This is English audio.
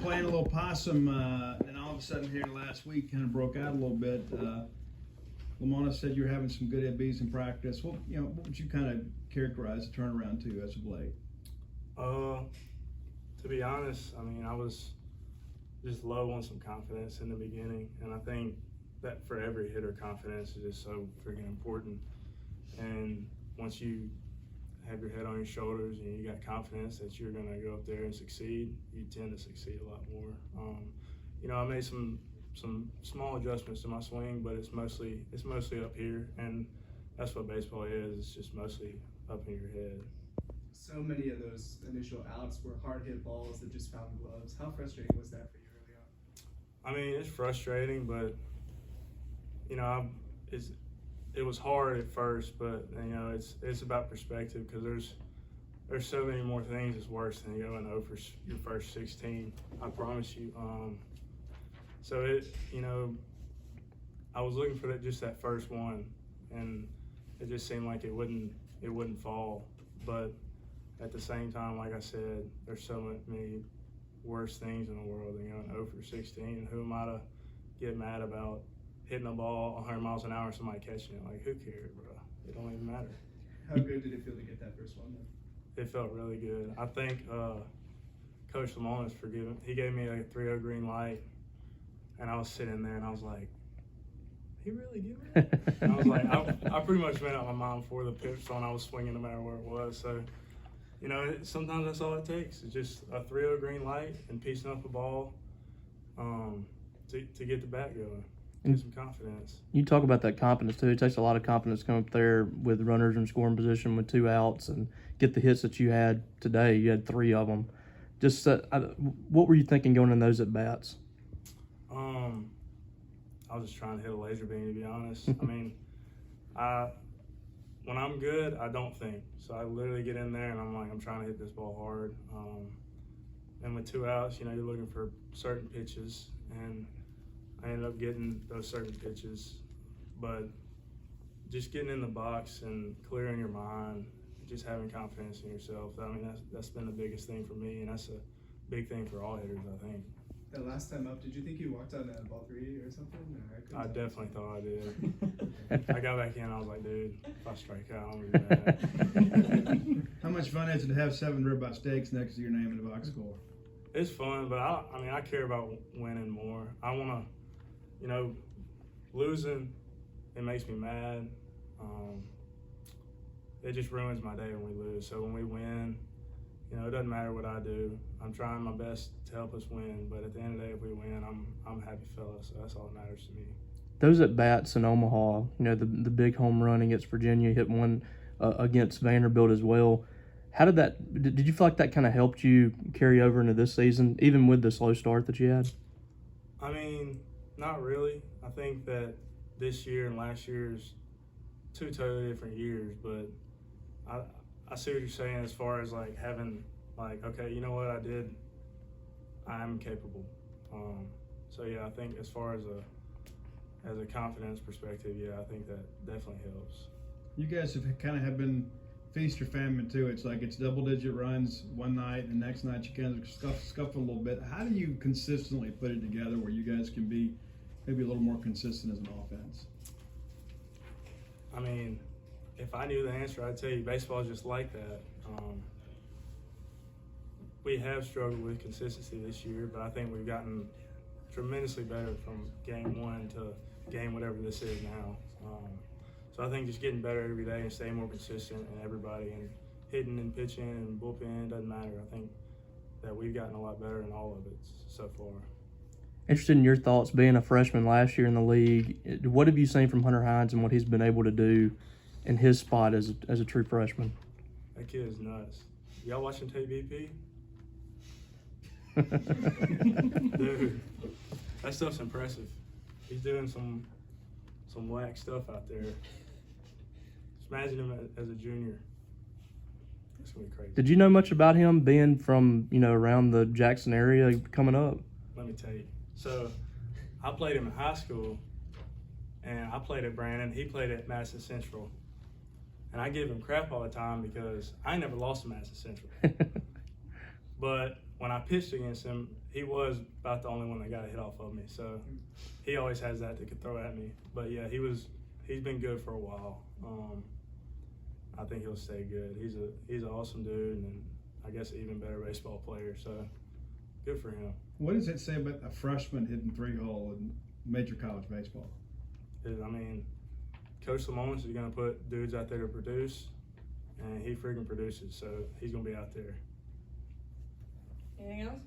playing a little possum, and all of a sudden here in the last week kind of broke out a little bit. Lamona said you're having some good at-bats in practice. What would you kind of characterize the turnaround to as of late? To be honest, I mean, I was just low on some confidence in the beginning, and I think that for every hitter, confidence is just so freaking important. And once you have your head on your shoulders and you got confidence that you're going to go up there and succeed, you tend to succeed a lot more. I made some small adjustments to my swing, but it's mostly up here, and that's what baseball is. It's just mostly up in your head. So many of those initial outs were hard hit balls that just found the gloves. How frustrating was that for you early on? I mean, it's frustrating, but it was hard at first, but it's about perspective, because there's so many more things that's worse than going over your first 16. I promise you. So I was looking for that first one, and it just seemed like it wouldn't fall. But at the same time, like I said, there's so many worse things in the world than going over 16. And who am I to get mad about hitting a ball 100 miles an hour and somebody catching it? Like, who cares, bro? It don't even matter. How good did it feel to get that first one, though? It felt really good. I think Coach Lamone is forgiving. He gave me a 3-0 green light, and I was sitting there, and I was like, he really give me that? And I was like, I pretty much made up my mind before the pitch, so I was swinging no matter where it was. So, sometimes that's all it takes. It's just a 3-0 green light and piecing up the ball to get the bat going. Get some confidence. You talk about that confidence too. It takes a lot of confidence to come up there with runners in scoring position with 2 outs and get the hits that you had today. You had 3 of them. Just what were you thinking going in those at bats? I was just trying to hit a laser beam, to be honest. I mean, when I'm good, I don't think. So I literally get in there and I'm trying to hit this ball hard. And with 2 outs, you're looking for certain pitches, and I ended up getting those certain pitches. But just getting in the box and clearing your mind, just having confidence in yourself, I mean, that's been the biggest thing for me, and that's a big thing for all hitters, I think. That last time up, did you think you walked on ball 3 or something? I definitely thought I did. I got back in, I was like, dude, if I strike out, I'm going to be mad. How much fun is it to have 7 ribeye steaks next to your name in the box score? It's fun, but I care about winning more. I want to, losing, it makes me mad. It just ruins my day when we lose. So when we win, it doesn't matter what I do. I'm trying my best to help us win, but at the end of the day, if we win, I'm a happy fella, so that's all that matters to me. Those at bats in Omaha, the big home run against Virginia, hit one against Vanderbilt as well. How did you feel like that kind of helped you carry over into this season, even with the slow start that you had? I mean, not really. I think that this year and last year is 2 totally different years, but I see what you're saying as far as having okay, you know what I did, I'm capable. So yeah, I think as far as a confidence perspective, yeah, I think that definitely helps. You guys have been feast or famine too. It's it's double-digit runs one night, and the next night you kind of scuffle a little bit. How do you consistently put it together where you guys can be maybe a little more consistent as an offense? I mean, if I knew the answer, I'd tell you baseball is just like that. We have struggled with consistency this year, but I think we've gotten tremendously better from game 1 to game whatever this is now. So I think just getting better every day and staying more consistent in everybody, and hitting and pitching and bullpen, doesn't matter. I think that we've gotten a lot better in all of it so far. Interested in your thoughts, being a freshman last year in the league. What have you seen from Hunter Hines and what he's been able to do in his spot as a true freshman? That kid is nuts. Y'all watching tape BP? Dude, that stuff's impressive. He's doing some whack stuff out there. Just imagine him as a junior. It's gonna be crazy. Did you know much about him being from around the Jackson area coming up? Let me tell you. So I played him in high school, and I played at Brandon. He played at Madison Central. And I give him crap all the time because I never lost to Madison Central. But when I pitched against him, he was about the only one that got a hit off of me. So he always has that could throw at me. But yeah, he's been good for a while. I think he'll stay good. He's an awesome dude, and I guess an even better baseball player. So good for him. What does it say about a freshman hitting 3-hole in major college baseball? I mean, Coach Lamont is going to put dudes out there to produce, and he freaking produces. So he's going to be out there. Anything else?